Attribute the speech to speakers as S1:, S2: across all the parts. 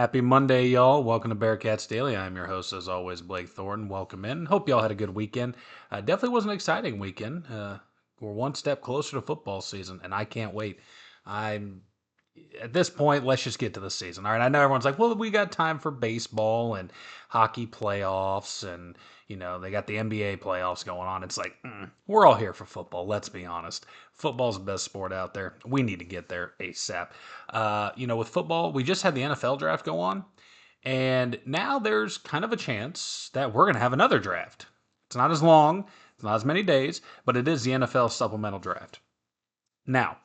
S1: Happy Monday, y'all. Welcome to Bearcats Daily. I'm your host, as always, Blake Thornton. Welcome in. Hope y'all had a good weekend. Definitely was an exciting weekend. We're one step closer to football season, and I can't wait. I'm At this point, let's just get to the season. All right. I know everyone's like, well, we got time for baseball and hockey playoffs, and they got the NBA playoffs going on. It's like we're all here for football. Let's be honest. Football's the best sport out there. We need to get there ASAP. With football, we just had the NFL draft go on, and now there's kind of a chance that we're going to have another draft. It's not as long, it's not as many days, but it is the NFL supplemental draft. Now,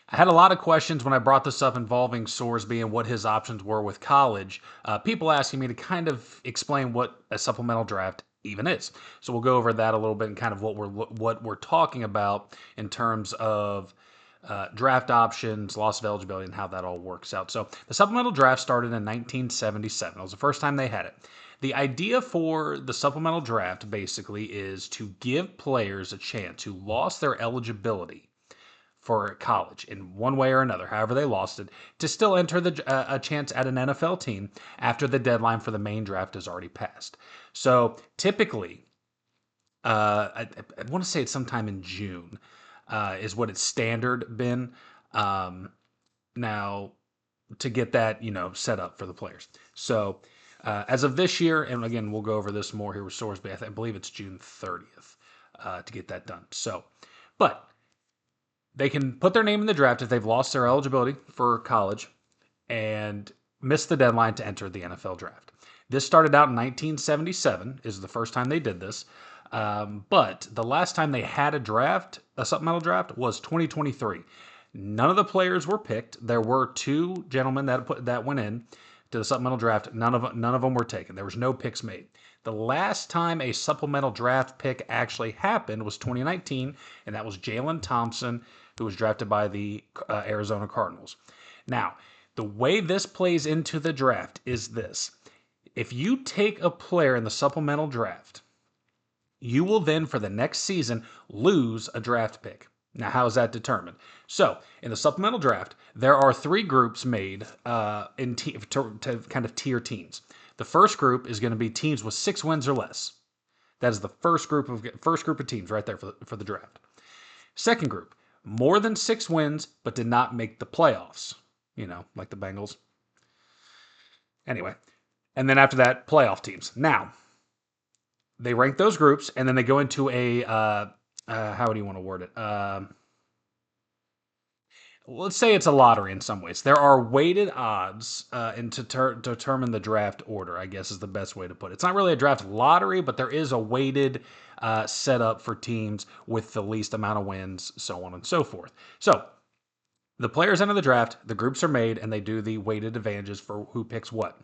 S1: I had a lot of questions when I brought this up involving Sorsby and what his options were with college. People asking me to kind of explain what a supplemental draft even is. So we'll go over that a little bit and kind of what we're talking about in terms of draft options, loss of eligibility, and how that all works out. So the supplemental draft started in 1977. It was the first time they had it. The idea for the supplemental draft basically is to give players a chance who lost their eligibility for college in one way or another, however they lost it, to still enter a chance at an NFL team after the deadline for the main draft has already passed. So typically, I want to say it's sometime in June is what it's standard been. Now to get that set up for the players. So as of this year, and again we'll go over this more here with Sorsby. I believe it's June 30th to get that done. So, but they can put their name in the draft if they've lost their eligibility for college and missed the deadline to enter the NFL draft. This started out in 1977, is the first time they did this. But the last time they had a supplemental draft, was 2023. None of the players were picked. There were two gentlemen that went in to the supplemental draft. None of them were taken. There was no picks made. The last time a supplemental draft pick actually happened was 2019, and that was Jalen Thompson, who was drafted by the Arizona Cardinals. Now, the way this plays into the draft is this. If you take a player in the supplemental draft, you will then, for the next season, lose a draft pick. Now, how is that determined? So, in the supplemental draft, there are three groups made to kind of tier teams. The first group is going to be teams with 6 wins or less. That is the first group of teams right there for the draft. Second group, more than 6 wins, but did not make the playoffs. Like the Bengals. Anyway, and then after that, playoff teams. Now, they rank those groups, and then they go into a how do you want to word it? Let's say it's a lottery in some ways. There are weighted odds to determine the draft order, I guess is the best way to put it. It's not really a draft lottery, but there is a weighted setup for teams with the least amount of wins, so on and so forth. So the players enter the draft, the groups are made, and they do the weighted advantages for who picks what.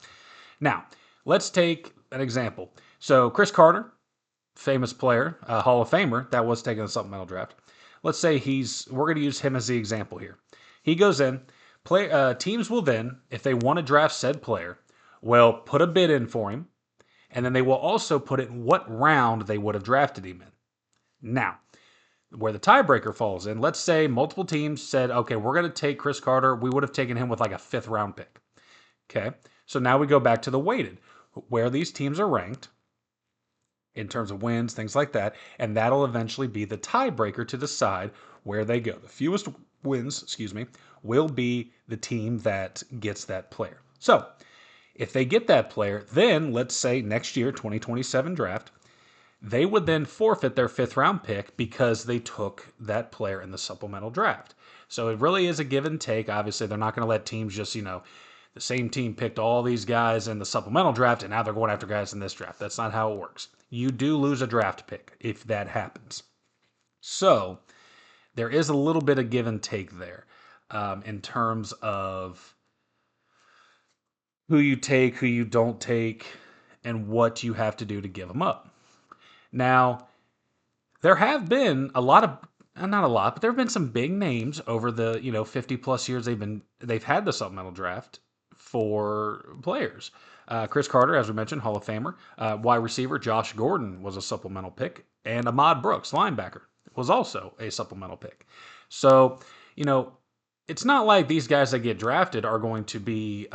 S1: Now, let's take an example. So Chris Carter, famous player, Hall of Famer, that was taking a supplemental draft. Let's say we're going to use him as the example here. He goes in, teams will then, if they want to draft said player, will put a bid in for him, and then they will also put it in what round they would have drafted him in. Now, where the tiebreaker falls in, let's say multiple teams said, okay, we're going to take Chris Carter. We would have taken him with like a 5th round pick. Okay, so now we go back to the weighted, where these teams are ranked in terms of wins, things like that, and that'll eventually be the tiebreaker to decide where they go. The fewest wins, will be the team that gets that player. So, if they get that player, then let's say next year, 2027 draft, they would then forfeit their 5th round pick because they took that player in the supplemental draft. So it really is a give and take. Obviously, they're not going to let teams just, the same team picked all these guys in the supplemental draft and now they're going after guys in this draft. That's not how it works. You do lose a draft pick if that happens. So there is a little bit of give and take there in terms of who you take, who you don't take, and what you have to do to give them up. Now, there have been a lot of, not a lot, but there have been some big names over the 50 plus years they've had the supplemental draft for players. Chris Carter, as we mentioned, Hall of Famer. Wide receiver Josh Gordon was a supplemental pick, and Ahmad Brooks, linebacker, was also a supplemental pick. So, it's not like these guys that get drafted are going to be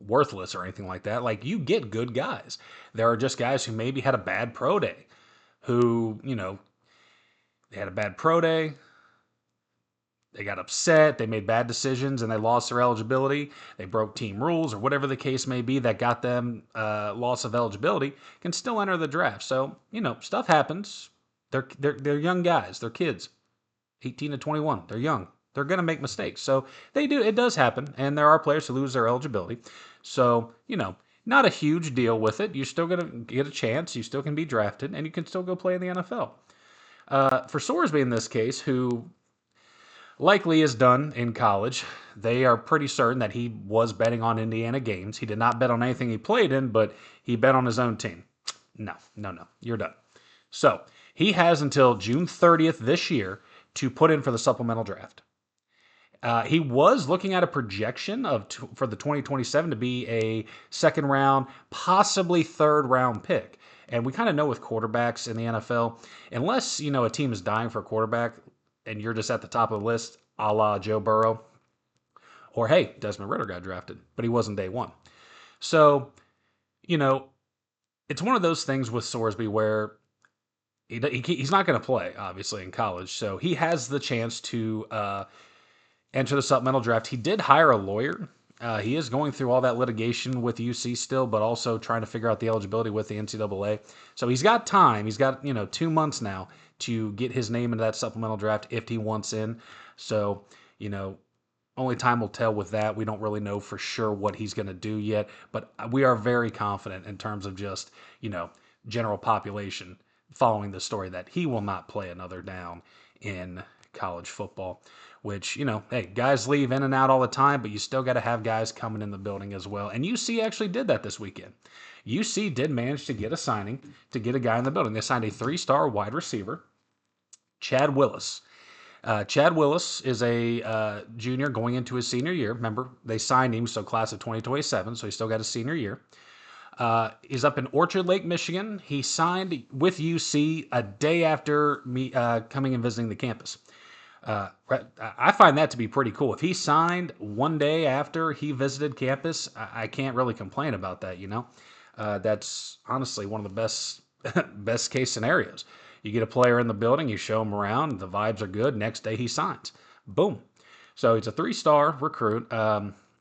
S1: worthless or anything like that. Like, you get good guys. There are just guys who maybe had a bad pro day, who, they had a bad pro day, they got upset, they made bad decisions, and they lost their eligibility. They broke team rules or whatever the case may be that got them loss of eligibility, can still enter the draft. So, stuff happens. They're young guys. They're kids, 18 to 21. They're young. They're going to make mistakes. So they do. It does happen, and there are players who lose their eligibility. So, not a huge deal with it. You're still going to get a chance. You still can be drafted, and you can still go play in the NFL. For Sorsby in this case, who likely is done in college, they are pretty certain that he was betting on Indiana games. He did not bet on anything he played in, but he bet on his own team. No. You're done. So he has until June 30th this year to put in for the supplemental draft. He was looking at a projection for the 2027 to be a second round, possibly third round pick. And we kind of know with quarterbacks in the NFL, unless a team is dying for a quarterback and you're just at the top of the list, a la Joe Burrow, or hey, Desmond Ridder got drafted, but he wasn't day one. So, it's one of those things with Sorsby where he's not going to play, obviously, in college. So he has the chance to enter the supplemental draft. He did hire a lawyer. He is going through all that litigation with UC still, but also trying to figure out the eligibility with the NCAA. So he's got time. He's got 2 months now to get his name into that supplemental draft if he wants in. So, only time will tell with that. We don't really know for sure what he's going to do yet, but we are very confident in terms of just, general population following the story that he will not play another down in college football, which, hey, guys leave in and out all the time, but you still got to have guys coming in the building as well. And UC actually did that this weekend. UC did manage to get a signing to get a guy in the building. They signed a 3-star wide receiver, Chad Willis. Chad Willis is a junior going into his senior year. Remember, they signed him, so class of 2027, so he still got his senior year. He's up in Orchard Lake, Michigan. He signed with UC a day after me coming and visiting the campus. I find that to be pretty cool. If he signed one day after he visited campus, I can't really complain about that, That's honestly one of the best case scenarios. You get a player in the building, you show him around, the vibes are good, next day he signs. Boom. So he's a 3-star recruit.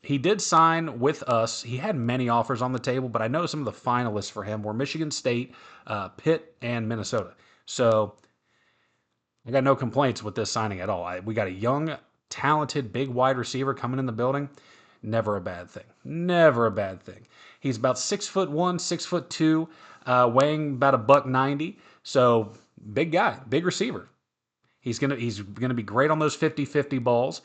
S1: He did sign with us. He had many offers on the table, but I know some of the finalists for him were Michigan State, Pitt, and Minnesota. So I got no complaints with this signing at all. We got a young, talented, big wide receiver coming in the building. Never a bad thing. Never a bad thing. He's about 6'1", 6'2", weighing about $190. So big guy, big receiver. He's gonna be great on those 50-50 balls,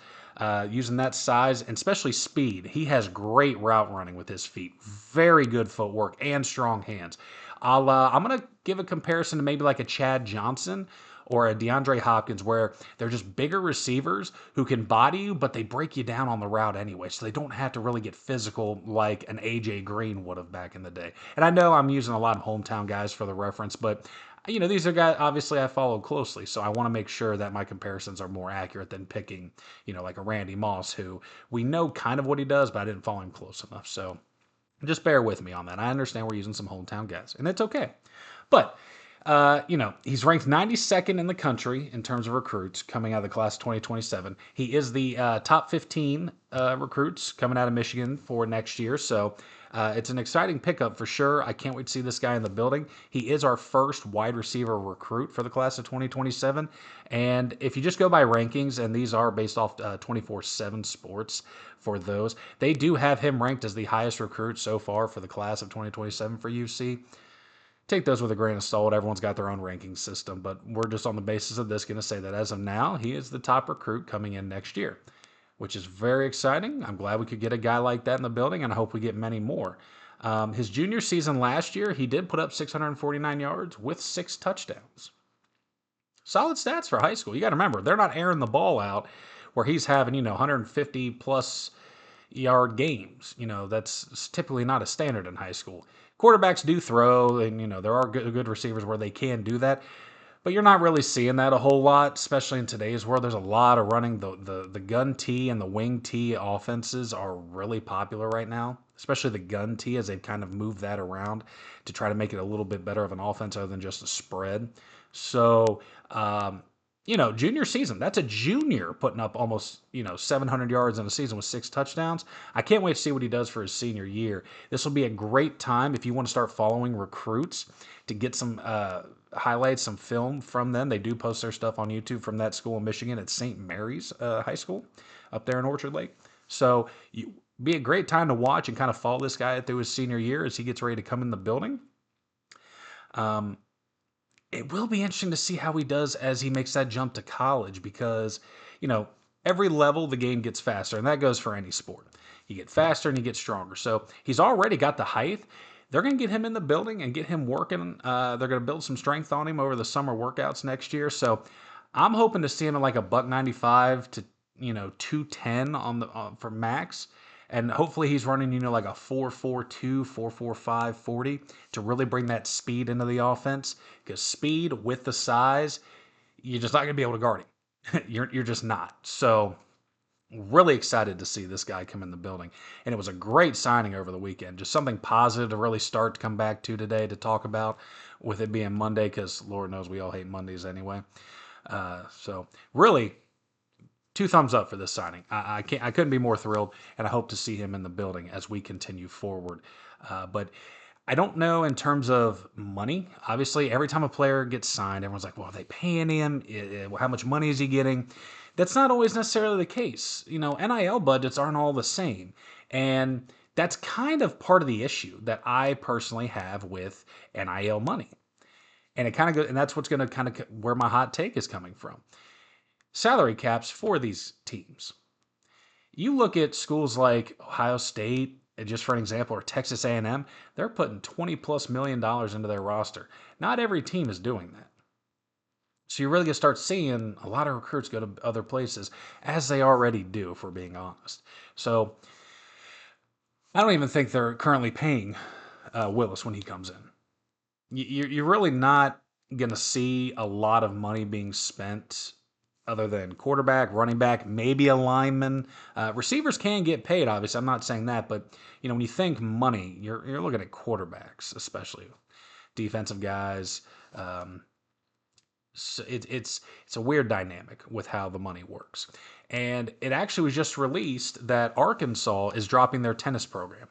S1: using that size and especially speed. He has great route running with his feet. Very good footwork and strong hands. I'm gonna give a comparison to maybe like a Chad Johnson or a DeAndre Hopkins, where they're just bigger receivers who can body you, but they break you down on the route anyway, so they don't have to really get physical like an AJ Green would have back in the day. And I know I'm using a lot of hometown guys for the reference, but these are guys obviously I follow closely, so I want to make sure that my comparisons are more accurate than picking, like a Randy Moss, who we know kind of what he does, but I didn't follow him close enough. So just bear with me on that. I understand we're using some hometown guys, and it's okay. But he's ranked 92nd in the country in terms of recruits coming out of the class of 2027. He is the top 15 recruits coming out of Michigan for next year. So it's an exciting pickup for sure. I can't wait to see this guy in the building. He is our first wide receiver recruit for the class of 2027. And if you just go by rankings, and these are based off 24/7 Sports for those, they do have him ranked as the highest recruit so far for the class of 2027 for UC. Take those with a grain of salt. Everyone's got their own ranking system, but we're just on the basis of this going to say that as of now, he is the top recruit coming in next year, which is very exciting. I'm glad we could get a guy like that in the building, and I hope we get many more. His junior season last year, he did put up 649 yards with 6 touchdowns. Solid stats for high school. You got to remember, they're not airing the ball out where he's having, 150 plus yard games. That's typically not a standard in high school. Quarterbacks do throw, and there are good receivers where they can do that. But you're not really seeing that a whole lot, especially in today's world. There's a lot of running. The gun tee and the wing tee offenses are really popular right now, especially the gun tee as they've kind of moved that around to try to make it a little bit better of an offense other than just a spread. So, junior season, that's a junior putting up almost, 700 yards in a season with 6 touchdowns. I can't wait to see what he does for his senior year. This will be a great time if you want to start following recruits to get some highlights, some film from them. They do post their stuff on YouTube from that school in Michigan at St. Mary's High School up there in Orchard Lake. So, be a great time to watch and kind of follow this guy through his senior year as he gets ready to come in the building. Um, it will be interesting to see how he does as he makes that jump to college because, every level the game gets faster, and that goes for any sport. You get faster and you get stronger. So he's already got the height. They're going to get him in the building and get him working. They're going to build some strength on him over the summer workouts next year. So I'm hoping to see him at like a buck 95 to 210 on the for max. And hopefully he's running, like a 4.42, 4.45 40 to really bring that speed into the offense. Because speed with the size, you're just not going to be able to guard him. You're just not. So really excited to see this guy come in the building. And it was a great signing over the weekend. Just something positive to really start to come back to today to talk about with it being Monday because Lord knows we all hate Mondays anyway. So really, 2 thumbs up for this signing. I couldn't be more thrilled, and I hope to see him in the building as we continue forward. But I don't know in terms of money. Obviously, every time a player gets signed, everyone's like, well, are they paying him? How much money is he getting? That's not always necessarily the case. NIL budgets aren't all the same. And that's kind of part of the issue that I personally have with NIL money. And it kind of and that's what's going to kind of where my hot take is coming from. Salary caps for these teams. You look at schools like Ohio State, just for an example, or Texas A&M, they're putting $20+ million into their roster. Not every team is doing that. So you're really going to start seeing a lot of recruits go to other places, as they already do, if we're being honest. So I don't even think they're currently paying Willis when he comes in. You're really not going to see a lot of money being spent other than quarterback, running back, maybe a lineman. Receivers can get paid, obviously. I'm not saying that, but when you think money, you're looking at quarterbacks, especially defensive guys. So it's a weird dynamic with how the money works. And it actually was just released that Arkansas is dropping their tennis program.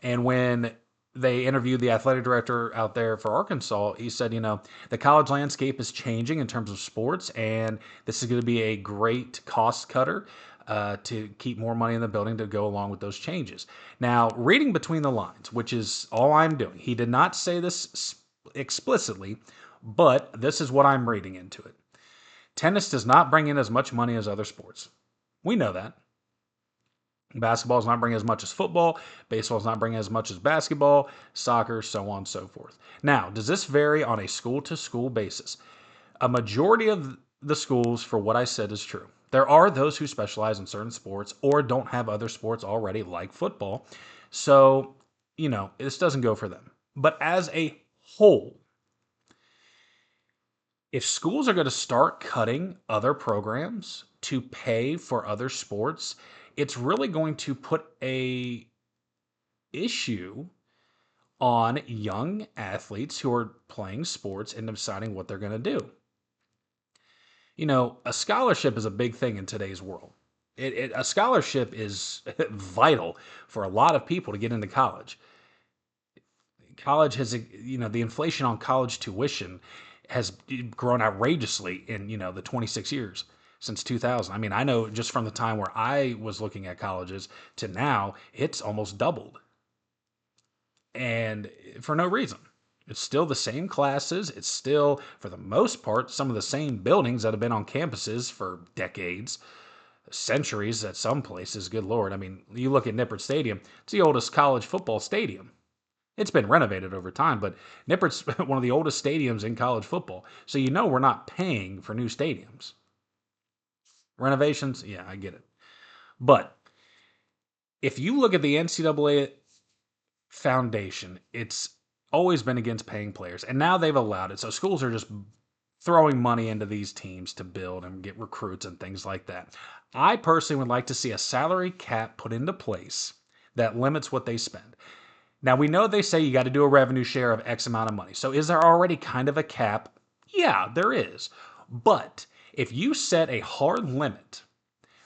S1: And when they interviewed the athletic director out there for Arkansas, he said, the college landscape is changing in terms of sports, and this is going to be a great cost cutter to keep more money in the building to go along with those changes. Now, reading between the lines, which is all I'm doing, he did not say this explicitly, but this is what I'm reading into it. Tennis does not bring in as much money as other sports. We know that. Basketball is not bringing as much as football. Baseball is not bringing as much as basketball, soccer, so on and so forth. Now, does this vary on a school-to-school basis? A majority of the schools, for what I said, is true. There are those who specialize in certain sports or don't have other sports already, like football. So, this doesn't go for them. But as a whole, if schools are going to start cutting other programs to pay for other sports, it's really going to put a issue on young athletes who are playing sports and deciding what they're going to do. A scholarship is a big thing in today's world. A scholarship is vital for a lot of people to get into college. College has, the inflation on college tuition has grown outrageously in, the 26 years since 2000. I mean, I know just from the time where I was looking at colleges to now, it's almost doubled. And for no reason. It's still the same classes. It's still, for the most part, some of the same buildings that have been on campuses for decades, centuries at some places. Good Lord. I mean, you look at Nippert Stadium, it's the oldest college football stadium. It's been renovated over time, but Nippert's one of the oldest stadiums in college football. So we're not paying for new stadiums. Renovations, yeah, I get it. But if you look at the NCAA foundation, it's always been against paying players, and now they've allowed it. So schools are just throwing money into these teams to build and get recruits and things like that. I personally would like to see a salary cap put into place that limits what they spend. Now, we know they say you got to do a revenue share of X amount of money. So, is there already kind of a cap? Yeah, there is. But if you set a hard limit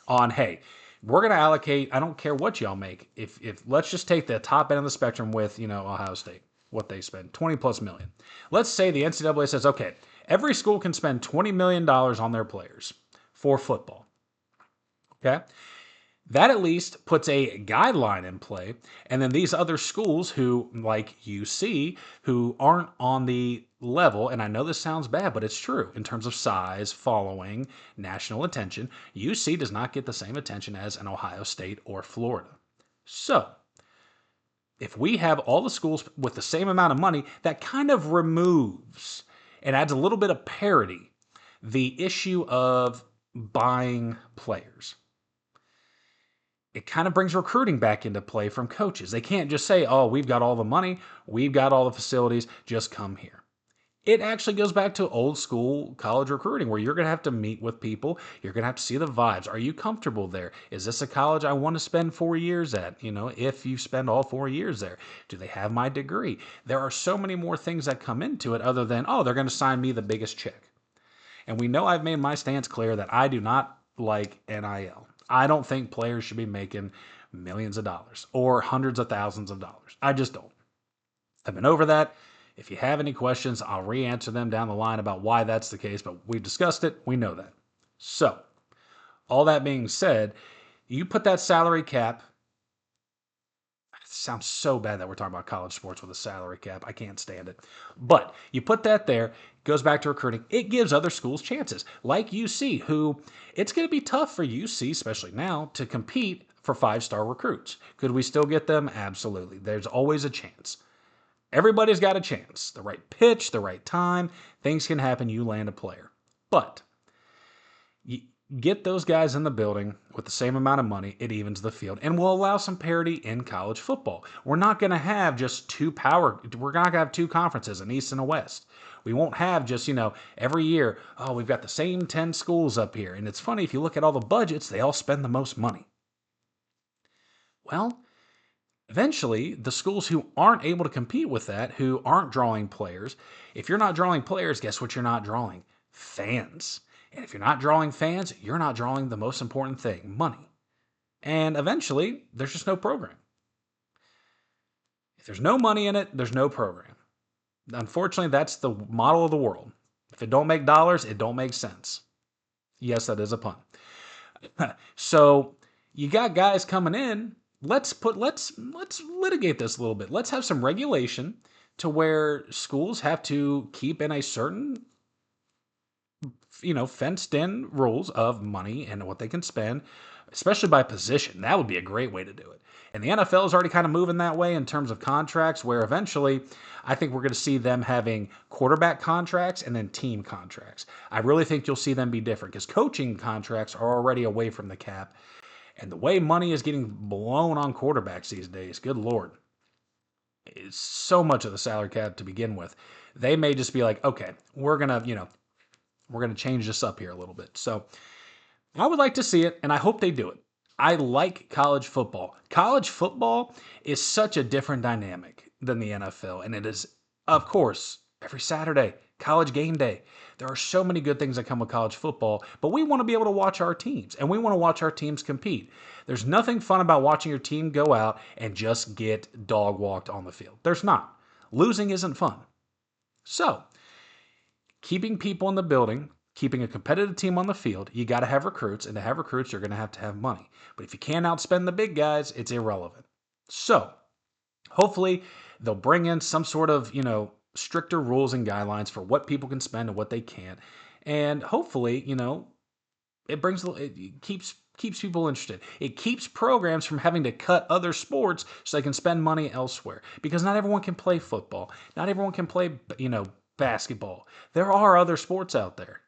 S1: on, hey, we're going to allocate, I don't care what y'all make. If let's just take the top end of the spectrum with, Ohio State, what they spend, 20 plus million. Let's say the NCAA says, okay, every school can spend $20 million on their players for football. Okay? That at least puts a guideline in play. And then these other schools who, like UC, who aren't on the level, and I know this sounds bad, but it's true in terms of size, following, national attention, UC does not get the same attention as an Ohio State or Florida. So, if we have all the schools with the same amount of money, that kind of removes and adds a little bit of parity the issue of buying players. It kind of brings recruiting back into play from coaches. They can't just say, oh, we've got all the money, we've got all the facilities, just come here. It actually goes back to old school college recruiting where you're going to have to meet with people. You're going to have to see the vibes. Are you comfortable there? Is this a college I want to spend 4 years at? If you spend all 4 years there, do they have my degree? There are so many more things that come into it other than, oh, they're going to sign me the biggest check. And we know I've made my stance clear that I do not like NIL. I don't think players should be making millions of dollars or hundreds of thousands of dollars. I just don't. I've been over that. If you have any questions, I'll re-answer them down the line about why that's the case, but we've discussed it. We know that. So, all that being said, you put that salary cap. It sounds so bad that we're talking about college sports with a salary cap. I can't stand it. But you put that there, goes back to recruiting. It gives other schools chances, like UC, who it's going to be tough for UC, especially now, to compete for 5-star recruits. Could we still get them? Absolutely. There's always a chance. Everybody's got a chance. The right pitch, the right time, things can happen. You land a player. But you get those guys in the building with the same amount of money, it evens the field and will allow some parity in college football. We're not going to have just we're not going to have two conferences, an East and a West. We won't have just, every year, oh, we've got the same 10 schools up here. And it's funny, if you look at all the budgets, they all spend the most money. Well, eventually, the schools who aren't able to compete with that, who aren't drawing players, if you're not drawing players, guess what you're not drawing? Fans. And if you're not drawing fans, you're not drawing the most important thing, money. And eventually, there's just no program. If there's no money in it, there's no program. Unfortunately, that's the model of the world. If it don't make dollars, it don't make sense. Yes, that is a pun. So you got guys coming in. Let's litigate this a little bit. Let's have some regulation to where schools have to keep in a certain fenced in rules of money and what they can spend, especially by position. That would be a great way to do it. And the NFL is already kind of moving that way in terms of contracts, where eventually I think we're going to see them having quarterback contracts and then team contracts. I really think you'll see them be different because coaching contracts are already away from the cap. And the way money is getting blown on quarterbacks these days, good Lord, it's so much of the salary cap to begin with. They may just be like, okay, we're going to change this up here a little bit. So I would like to see it, and I hope they do it. I like college football. College football is such a different dynamic than the NFL, and it is, of course, every Saturday, college game day. There are so many good things that come with college football, but we want to be able to watch our teams, and we want to watch our teams compete. There's nothing fun about watching your team go out and just get dog walked on the field. There's not. Losing isn't fun. So, keeping people in the building, keeping a competitive team on the field, you got to have recruits, and to have recruits, you're going to have money. But if you can't outspend the big guys, it's irrelevant. So, hopefully, they'll bring in some sort of, stricter rules and guidelines for what people can spend and what they can't. And hopefully, it keeps people interested. It keeps programs from having to cut other sports so they can spend money elsewhere. Because not everyone can play football. Not everyone can play, basketball. There are other sports out there.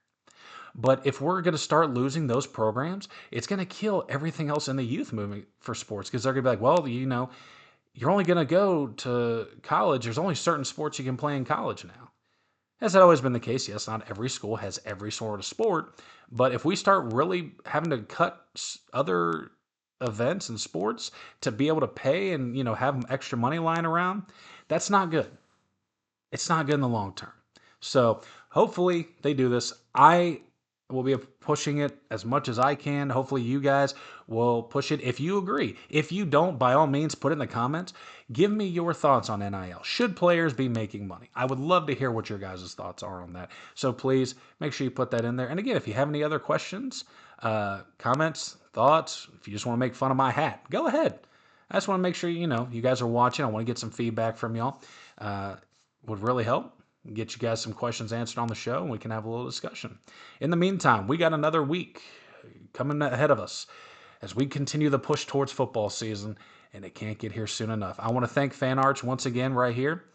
S1: But if we're going to start losing those programs, it's going to kill everything else in the youth movement for sports, because they're going to be like, well, you're only going to go to college. There's only certain sports you can play in college now. Has that always been the case? Yes, not every school has every sort of sport, but if we start really having to cut other events and sports to be able to pay and have extra money lying around, that's not good. It's not good in the long term. So hopefully they do this. I will be pushing it as much as I can. Hopefully you guys will push it if you agree. If you don't, by all means, put it in the comments. Give me your thoughts on NIL. Should players be making money? I would love to hear what your guys' thoughts are on that. So please make sure you put that in there. And again, if you have any other questions, comments, thoughts, if you just want to make fun of my hat, go ahead. I just want to make sure you guys are watching. I want to get some feedback from y'all. Would really help. Get you guys some questions answered on the show, and we can have a little discussion. In the meantime, we got another week coming ahead of us as we continue the push towards football season, and it can't get here soon enough. I want to thank FanArch once again right here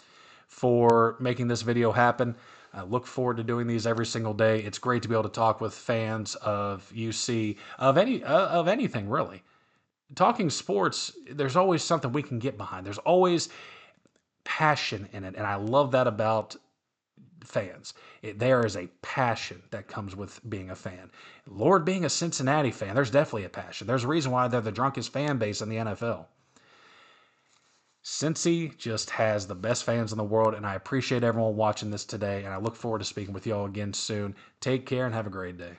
S1: for making this video happen. I look forward to doing these every single day. It's great to be able to talk with fans of UC, of anything really. Talking sports, there's always something we can get behind. There's always passion in it, and I love that about fans. There is a passion that comes with being a fan. Lord, being a Cincinnati fan, there's definitely a passion. There's a reason why they're the drunkest fan base in the NFL. Cincy just has the best fans in the world, and I appreciate everyone watching this today, and I look forward to speaking with y'all again soon. Take care and have a great day.